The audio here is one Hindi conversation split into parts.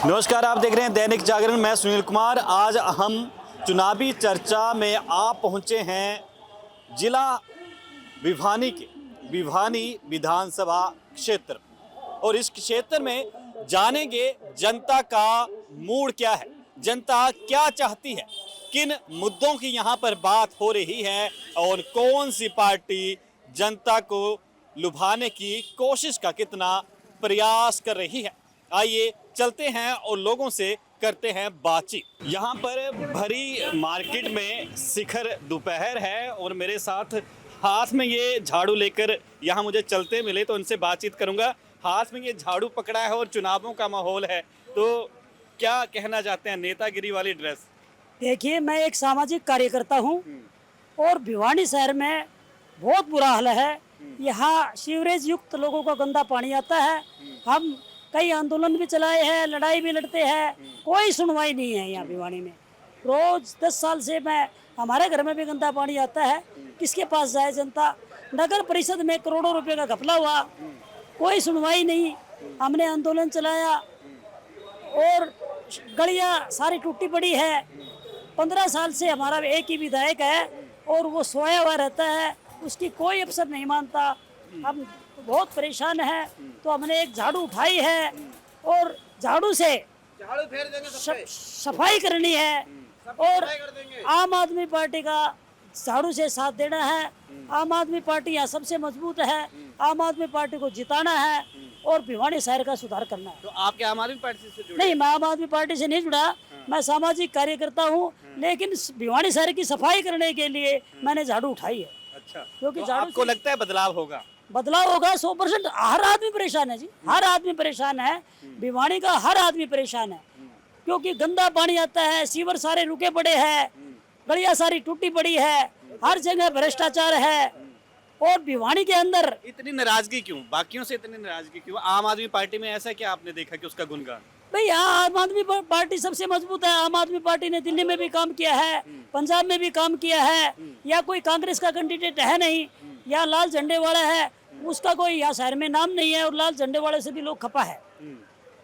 नमस्कार, आप देख रहे हैं दैनिक जागरण। मैं सुनील कुमार। आज हम चुनावी चर्चा में आ पहुंचे हैं जिला भिवानी विधानसभा क्षेत्र, और इस क्षेत्र में जानेंगे जनता का मूड क्या है, जनता क्या चाहती है, किन मुद्दों की यहाँ पर बात हो रही है और कौन सी पार्टी जनता को लुभाने की कोशिश का कितना प्रयास कर रही है। आइए चलते हैं और लोगों से करते हैं बातचीत। यहाँ पर भरी मार्केट में शिखर दोपहर है और मेरे साथ हाथ में ये झाड़ू लेकर यहाँ मुझे चलते मिले, तो उनसे बातचीत करूँगा। हाथ में ये झाड़ू पकड़ा है और चुनावों का माहौल है, तो क्या कहना चाहते हैं? नेतागिरी वाली ड्रेस। देखिए, मैं एक सामाजिक कार्यकर्ता हूँ और भिवानी शहर में बहुत बुरा हाल है। यहाँ सीवरेज युक्त लोगों का गंदा पानी आता है। हम कई आंदोलन भी चलाए हैं, लड़ाई भी लड़ते हैं, कोई सुनवाई नहीं है यहाँ भिवानी में। रोज 10 साल से हमारे घर में भी गंदा पानी आता है। किसके पास जाए जनता? नगर परिषद में करोड़ों रुपए का घपला हुआ, कोई सुनवाई नहीं। हमने आंदोलन चलाया और गलियां सारी टूटी पड़ी है। 15 साल से हमारा एक ही विधायक है और वो सोया हुआ रहता है, उसकी कोई अफसर नहीं मानता। हम बहुत परेशान हैं, तो हमने एक झाड़ू उठाई है और झाड़ू से फेर देंगे, सफाई करनी है और आम आदमी पार्टी का झाड़ू से साथ देना है। आम आदमी पार्टी यहाँ सबसे मजबूत है। आम आदमी पार्टी को जिताना है और भिवानी शहर का सुधार करना है। तो आपके आम आदमी पार्टी से जुड़े? नहीं, मैं आम आदमी पार्टी से नहीं जुड़ा। मैं सामाजिक कार्यकर्ता हूँ, लेकिन भिवानी शहर की सफाई करने के लिए मैंने झाड़ू उठाई है। अच्छा, क्योंकि तो झाड़ू आपको लगता है बदलाव होगा? बदलाव होगा 100%। हर आदमी परेशान है जी, हर आदमी परेशान है। भिवानी का हर आदमी परेशान है, क्योंकि गंदा पानी आता है, सीवर सारे रुके पड़े हैं, गलियां सारी टूटी पड़ी है, हर जगह भ्रष्टाचार है। और भिवानी के अंदर इतनी नाराजगी क्यों? बाकियों से इतनी नाराजगी क्यों? आम आदमी पार्टी में ऐसा क्या आपने देखा कि उसका गुणगान? भाई, यहाँ आम आदमी पार्टी सबसे मजबूत है। आम आदमी पार्टी ने दिल्ली में भी काम किया है, पंजाब में भी काम किया है। या कोई कांग्रेस का कैंडिडेट है नहीं, या लाल झंडे वाला है, उसका कोई यहाँ शहर में नाम नहीं है, और लाल झंडे वाले से भी लोग खपा है।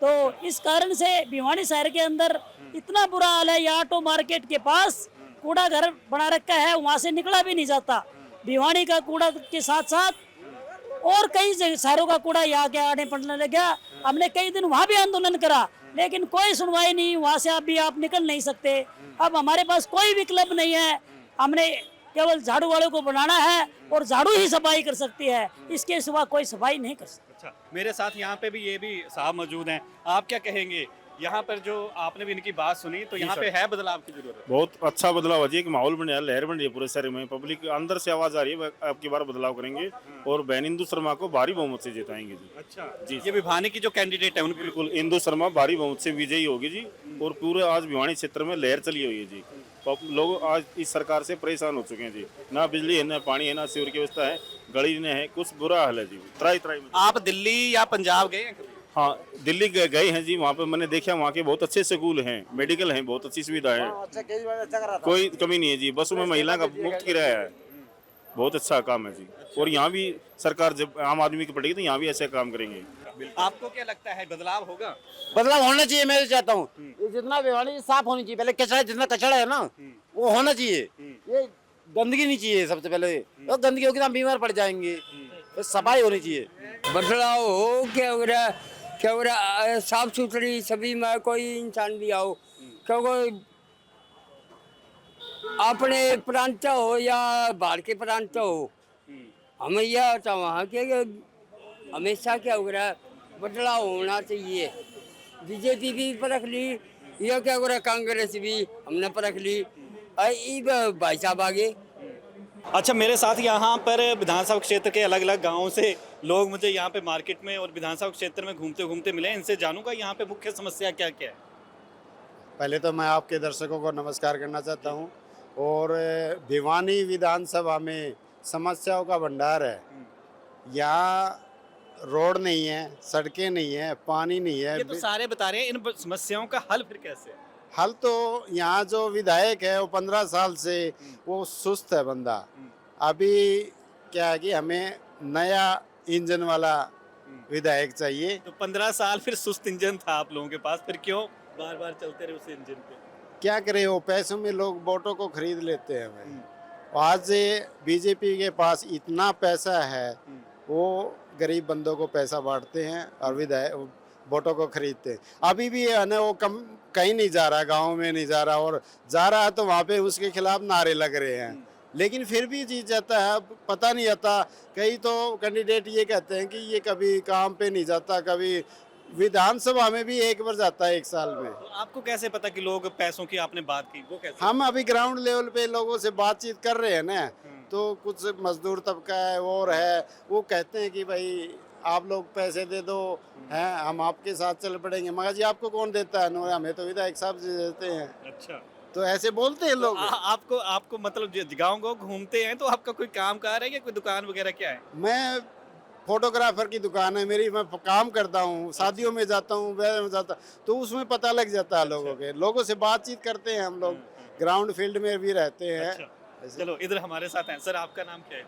तो इस कारण से भिवानी शहर के अंदर इतना बुरा हाल है। यहाँ ऑटो मार्केट के पास कूड़ा घर बना रखा है, वहाँ से निकला भी नहीं जाता। भिवानी का कूड़ा के साथ साथ और कई शहरों का कूड़ा यहाँ के आने पड़ने लग गया। हमने कई दिन वहाँ भी आंदोलन करा, लेकिन कोई सुनवाई नहीं। वहाँ से आप निकल नहीं सकते। अब हमारे पास कोई विकल्प नहीं है, हमने केवल झाड़ू वाले को बनाना है और झाड़ू ही सफाई कर सकती है, इसके सिवा कोई सफाई नहीं कर सकती। अच्छा, मेरे साथ यहाँ पे भी ये भी साहब मौजूद हैं। आप क्या कहेंगे? यहाँ पर जो आपने भी इनकी बात सुनी, तो यहाँ पे है बदलाव की जरूरत? बहुत अच्छा बदलाव है जी। एक माहौल बन रहा है, लहर बन रही है पूरे शहर में। पब्लिक अंदर से आवाज आ रही है, अब की बार बदलाव करेंगे और बहन इंदु शर्मा को भारी बहुमत से जिताएंगे जी। अच्छा जी, ये भिवानी की जो कैंडिडेट है उनकी बिल्कुल इंदु शर्मा भारी बहुमत से विजयी होगी जी। और पूरे आज भिवानी क्षेत्र में लहर चली हुई है जी। लोग आज इस सरकार से परेशान हो चुके हैं जी। ना बिजली है, ना पानी है, ना सीवर की व्यवस्था है, गली ने है, कुछ बुरा हाल है जी। त्राई में। आप दिल्ली या पंजाब गए हैं कभी? हाँ, दिल्ली गए हैं जी। वहाँ पे मैंने देखा, वहाँ के बहुत अच्छे स्कूल हैं, मेडिकल हैं, बहुत अच्छी सुविधा है, कोई कमी नहीं है जी। बसों में महिला का मुफ्त किराया है, बहुत अच्छा काम है जी। और यहाँ भी सरकार जब आम आदमी की पड़ेगी तो यहाँ भी ऐसे काम करेंगे। आपको क्या लगता है बदलाव होगा? बदलाव होना चाहिए। मैं चाहता हूँ ये जितना भिवानी साफ होनी चाहिए। पहले कचरा, जितना कचरा है ना वो होना चाहिए। ये गंदगी नहीं चाहिए। सबसे पहले तो गंदगी होगी तो हम बीमार पड़ जाएंगे। तो सफाई होनी चाहिए। बदलाव हो क्या हो रहा साफ सुथरी सभी में कोई इंसान भी आओ, क्योंकि अपने प्रांत हो या बाहर के प्रांत हो, हमें यह वहाँ के हमेशा क्या हो रहा है, बदलाव होना चाहिए। बीजेपी भी परख ली, यह क्या हो रहा, कांग्रेस भी हमने परख ली, भाई साहब आगे। अच्छा, मेरे साथ यहाँ पर विधानसभा क्षेत्र के अलग अलग गांवों से लोग मुझे यहाँ पे मार्केट में और विधानसभा क्षेत्र में घूमते घूमते मिले। इनसे जानूंगा यहाँ पे मुख्य समस्या क्या क्या है। पहले तो मैं आपके दर्शकों को नमस्कार करना चाहता हूँ। और भिवानी विधानसभा में समस्याओं का भंडार है। यहाँ रोड नहीं है, सड़कें नहीं है, पानी नहीं है। ये तो सारे बता रहे हैं, इन समस्याओं का हल फिर कैसे? हल तो यहाँ जो विधायक है वो 15 साल से वो सुस्त है बंदा। अभी क्या है कि हमें नया इंजन वाला विधायक चाहिए। तो 15 साल फिर सुस्त इंजन था आप लोगों के पास, फिर क्यों बार बार चलते रहे उस इंजन पे? क्या करे, वो पैसों में लोग वोटों को खरीद लेते हैं भाई। आज से बीजेपी के पास इतना पैसा है, वो गरीब बंदों को पैसा बांटते हैं और विधायक वोटों को खरीदते हैं। अभी भी है ना, वो कम कहीं नहीं जा रहा, गांव में नहीं जा रहा, और जा रहा है तो वहाँ पे उसके खिलाफ नारे लग रहे हैं, लेकिन फिर भी जीत जाता है। अब पता नहीं आता, कई तो कैंडिडेट ये कहते हैं कि ये कभी काम पे नहीं जाता, कभी विधानसभा में भी एक बार जाता है 1 साल में। तो आपको कैसे पता कि लोग पैसों की आपने बात की, वो कैसे? हम अभी ग्राउंड लेवल पे लोगों से बातचीत कर रहे हैं ना, तो कुछ मजदूर तबका है और है, वो कहते हैं कि भाई आप लोग पैसे दे दो, हैं हम आपके साथ चल पड़ेंगे। मगर जी आपको कौन देता है? नो, हमें तो विधायक साहब जी देते हैं। अच्छा, तो ऐसे बोलते हैं लोग। आपको मतलब गाँव गाँव घूमते हैं तो आपका कोई काम कार है या कोई दुकान वगैरह क्या है? मैं फोटोग्राफर की दुकान है मेरी, मैं काम करता हूँ, शादियों में जाता हूँ, ब्याह में जाता, तो उसमें पता लग जाता है लोगों के, लोगों से बातचीत करते हैं हम लोग, ग्राउंड फील्ड में भी रहते हैं। अच्छा, चलो इधर हमारे साथ हैं सर, आपका नाम क्या है?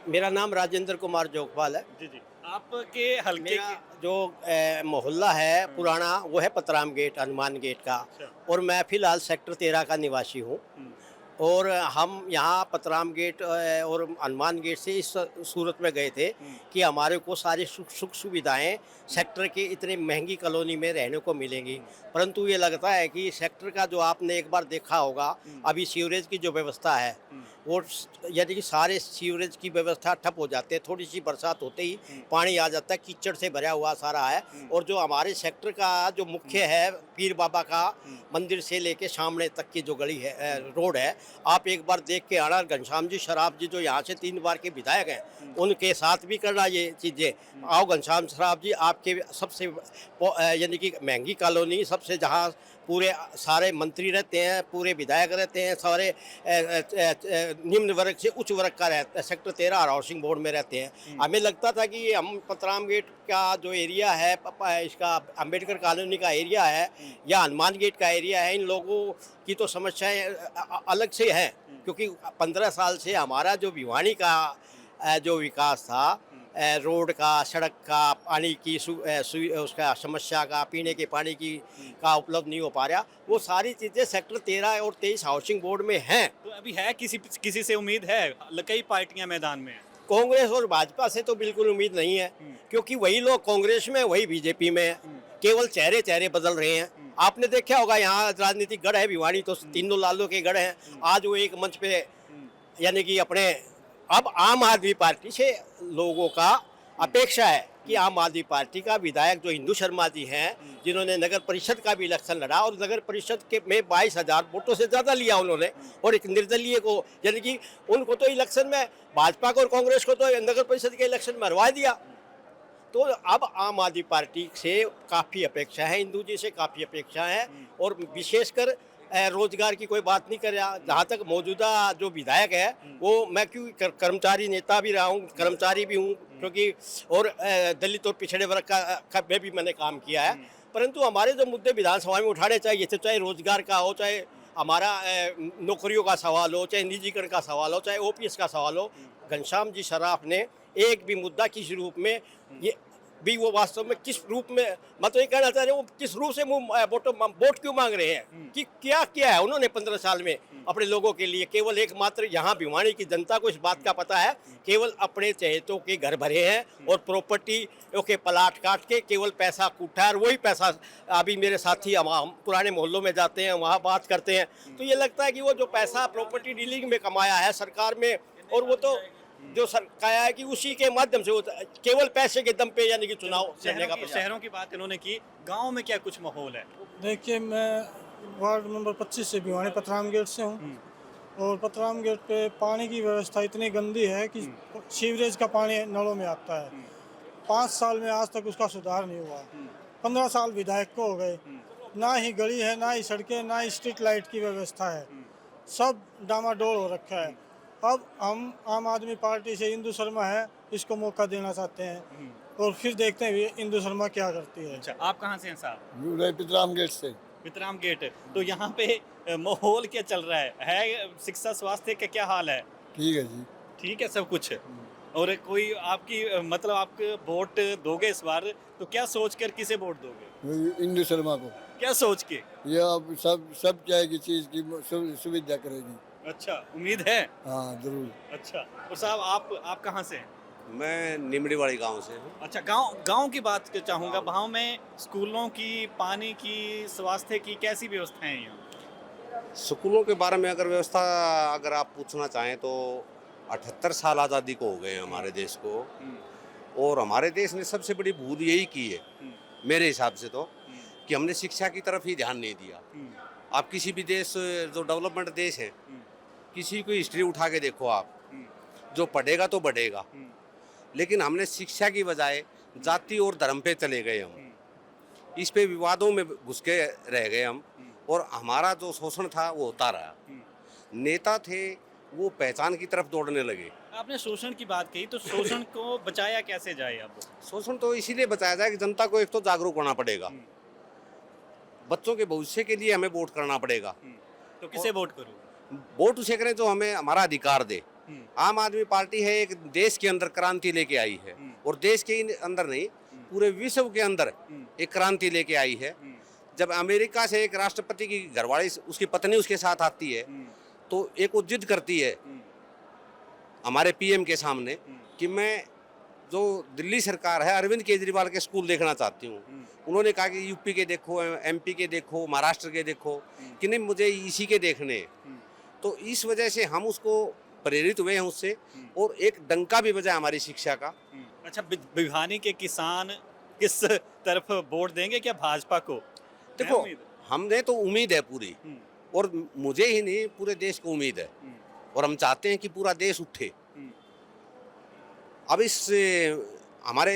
मेरा नाम राजेंद्र कुमार जोगपाल है। जी जी, आपके हल्के मेरा के जो मोहल्ला है पुराना, वो है पतराम गेट, हनुमान गेट का, और मैं फिलहाल सेक्टर 13 का निवासी हूँ। और हम यहाँ पतराम गेट और हनुमान गेट से इस सूरत में गए थे कि हमारे को सारी सुख सुविधाएं सेक्टर के इतने महंगी कॉलोनी में रहने को मिलेंगी, परंतु ये लगता है कि सेक्टर का जो आपने एक बार देखा होगा, अभी सीवरेज की जो व्यवस्था है वो, यदि कि सारे सीवरेज की व्यवस्था ठप हो जाते हैं, थोड़ी सी बरसात होते ही पानी आ जाता है, कीचड़ से भरा हुआ सारा है। और जो हमारे सेक्टर का जो मुख्य है, पीर बाबा का मंदिर से लेके सामने तक की जो गली है, रोड है, आप एक बार देख के आना। घनश्याम जी शराफ जी जो यहाँ से 3 बार के विधायक हैं, उनके साथ भी करना ये चीज़ें। आओ घनश्याम शराफ जी, आपके सबसे यानी कि महंगी कॉलोनी, सबसे जहाँ पूरे सारे मंत्री रहते हैं, पूरे विधायक रहते हैं, सारे निम्न वर्ग से उच्च वर्ग का रहता है, सेक्टर 13 और हाउसिंग बोर्ड में रहते हैं। हमें लगता था कि हम पतराम गेट का जो एरिया है, इसका अंबेडकर कॉलोनी का एरिया है या हनुमान गेट का एरिया है, इन लोगों की तो समस्याएं अलग से हैं, क्योंकि 15 साल से हमारा जो भिवानी का जो विकास था, रोड का, सड़क का, पानी की उसका समस्या का, पीने के पानी की का उपलब्ध नहीं हो पा रहा, वो सारी चीज़ें सेक्टर 13 और 23 हाउसिंग बोर्ड में हैं। तो अभी है किसी से उम्मीद है? कई पार्टियां मैदान में हैं। कांग्रेस और भाजपा से तो बिल्कुल उम्मीद नहीं है, क्योंकि वही लोग कांग्रेस में, वही बीजेपी में है, केवल चेहरे बदल रहे हैं। आपने देखा होगा यहाँ राजनीतिक गढ़ है भिवानी, तो तीनों लालों के गढ़ हैं। आज वो एक मंच पे, यानी कि अपने, अब आम आदमी पार्टी से लोगों का अपेक्षा है कि आम आदमी पार्टी का विधायक जो इंदू शर्मा जी हैं, जिन्होंने नगर परिषद का भी इलेक्शन लड़ा और नगर परिषद के में 22,000 वोटों से ज़्यादा लिया उन्होंने, और एक निर्दलीय को, यानी कि उनको तो इलेक्शन में, भाजपा को और कांग्रेस को तो नगर परिषद के इलेक्शन में हरवा दिया। तो अब आम आदमी पार्टी से काफ़ी अपेक्षा है, इंदू जी से काफ़ी अपेक्षा है, और विशेषकर रोजगार की कोई बात नहीं कर रहा। जहाँ तक मौजूदा जो विधायक है, वो मैं क्यों कर्मचारी नेता भी रहा हूँ, कर्मचारी भी हूँ, क्योंकि और दलित और पिछड़े वर्ग का में भी मैंने काम किया है, परंतु हमारे जो मुद्दे विधानसभा में उठाने चाहिए थे, चाहे रोजगार का हो, चाहे हमारा नौकरियों का सवाल हो, चाहे निजीकरण का सवाल हो, चाहे OPS का सवाल हो, घनश्याम जी शराफ ने एक भी मुद्दा किस रूप में, ये भी वो वास्तव में किस रूप में, मैं तो ये कहना चाह रहा हूँ, किस रूप से वोट क्यों मांग रहे हैं, कि क्या किया है उन्होंने 15 साल में अपने लोगों के लिए। केवल एकमात्र यहाँ भिवानी की जनता को इस बात का पता है, केवल अपने चहेतों के घर भरे हैं और प्रॉपर्टी के प्लाट काट के केवल पैसा कूटा है, और वही पैसा अभी मेरे साथी हम पुराने मोहल्लों में जाते हैं, वहाँ बात करते हैं, तो ये लगता है कि वो जो पैसा प्रॉपर्टी डीलिंग में कमाया है सरकार में, और वो तो जो सरकार है कि उसी के माध्यम से वो केवल पैसे के दम पे, यानी कि चुनाव लड़ने का प्रयास। शहरों की बात इन्होंने की, गांव में क्या कुछ माहौल है? देखिए, मैं वार्ड नंबर 25 से भिवानी पतराम गेट से हूँ, और पतराम गेट पे पानी की व्यवस्था इतनी गंदी है कि सीवरेज का पानी नलों में आता है। 5 साल में आज तक उसका सुधार नहीं हुआ। 15 साल विधायक को हो गए, ना ही गली है, ना ही सड़कें, ना ही स्ट्रीट लाइट की व्यवस्था है, सब डामाडोल हो रखा है। अब हम आम आदमी पार्टी से इंदू शर्मा है, इसको मौका देना चाहते हैं, और फिर देखते हैं इंदू शर्मा क्या करती है। अच्छा, आप कहाँ से हैं साहब? पितराम गेट से। पितराम गेट, तो यहाँ पे माहौल क्या चल रहा है? शिक्षा स्वास्थ्य का क्या हाल है? ठीक है जी। ठीक है सब कुछ। और कोई आपकी मतलब आप वोट दोगे इस बार तो क्या सोच कर किसे वोट दोगे? इंदु शर्मा को। क्या सोच के? ये अब सब चाहे की चीज की सुविधा करेगी। अच्छा, उम्मीद है? हाँ जरूर। अच्छा, और साहब आप कहाँ से हैं? मैं निमड़ीवाड़ी गांव से हूँ। अच्छा, गांव की बात चाहूँगा। वहाँ में स्कूलों की, पानी की, स्वास्थ्य की कैसी व्यवस्थाएं हैं यहाँ? स्कूलों के बारे में अगर व्यवस्था अगर आप पूछना चाहें तो 78 साल आज़ादी को हो गए हैं हमारे देश को, और हमारे देश ने सबसे बड़ी भूल यही की है मेरे हिसाब से तो, कि हमने शिक्षा की तरफ ही ध्यान नहीं दिया। आप किसी भी देश जो डेवलपमेंट देश है, किसी को हिस्ट्री उठा के देखो आप, जो पढ़ेगा तो बढ़ेगा, लेकिन हमने शिक्षा की बजाय जाति और धर्म पे चले गए हम, इस पे विवादों में घुस के रह गए हम, और हमारा जो शोषण था वो होता रहा। नेता थे वो पहचान की तरफ दौड़ने लगे। आपने शोषण की बात कही, तो शोषण को बचाया कैसे जाए अब? शोषण तो इसीलिए बचाया जाए कि जनता को एक तो जागरूक होना पड़ेगा, बच्चों के भविष्य के लिए हमें वोट करना पड़ेगा। तो किसे वोट करूँ? वोट उसे करें जो हमें हमारा अधिकार दे। आम आदमी पार्टी है, एक देश के अंदर क्रांति लेके आई है, और देश के अंदर नहीं पूरे विश्व के अंदर एक क्रांति लेके आई है। जब अमेरिका से एक राष्ट्रपति की घरवाली, उसकी पत्नी उसके साथ आती है, तो एक वो जिद करती है हमारे पीएम के सामने कि मैं जो दिल्ली सरकार है अरविंद केजरीवाल के स्कूल देखना चाहती हूँ। उन्होंने कहा कि यूपी के देखो, एमपी के देखो, महाराष्ट्र के देखो, कि नहीं मुझे इसी के देखने। तो इस वजह से हम उसको प्रेरित हुए हैं उससे, और एक डंका भी बजा हमारी शिक्षा का। अच्छा, भिवानी के किसान किस तरफ वोट देंगे, क्या भाजपा को? देखो, हमने तो उम्मीद है पूरी, और मुझे ही नहीं पूरे देश को उम्मीद है, और हम चाहते हैं कि पूरा देश उठे। अब इस हमारे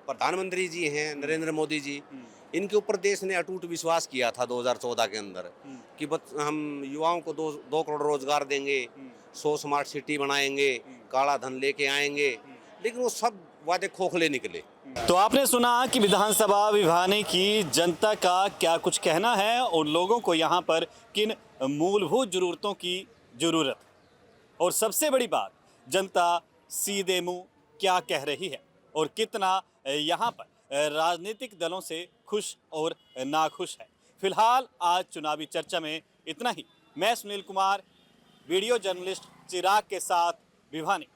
प्रधानमंत्री जी हैं नरेंद्र मोदी जी, इनके ऊपर देश ने अटूट विश्वास किया था 2014 के अंदर कि हम युवाओं को 2 करोड़ रोजगार देंगे, 100 स्मार्ट सिटी बनाएंगे, काला धन लेके आएंगे, लेकिन वो सब वादे खोखले निकले। तो आपने सुना कि विधानसभा भिवानी की जनता का क्या कुछ कहना है, और लोगों को यहाँ पर किन मूलभूत जरूरतों की जरूरत, और सबसे बड़ी बात, जनता सीधे मुंह क्या कह रही है, और कितना यहाँ पर राजनीतिक दलों से खुश और नाखुश है। फिलहाल आज चुनावी चर्चा में इतना ही। मैं सुनील कुमार, वीडियो जर्नलिस्ट चिराग के साथ, भिवानी।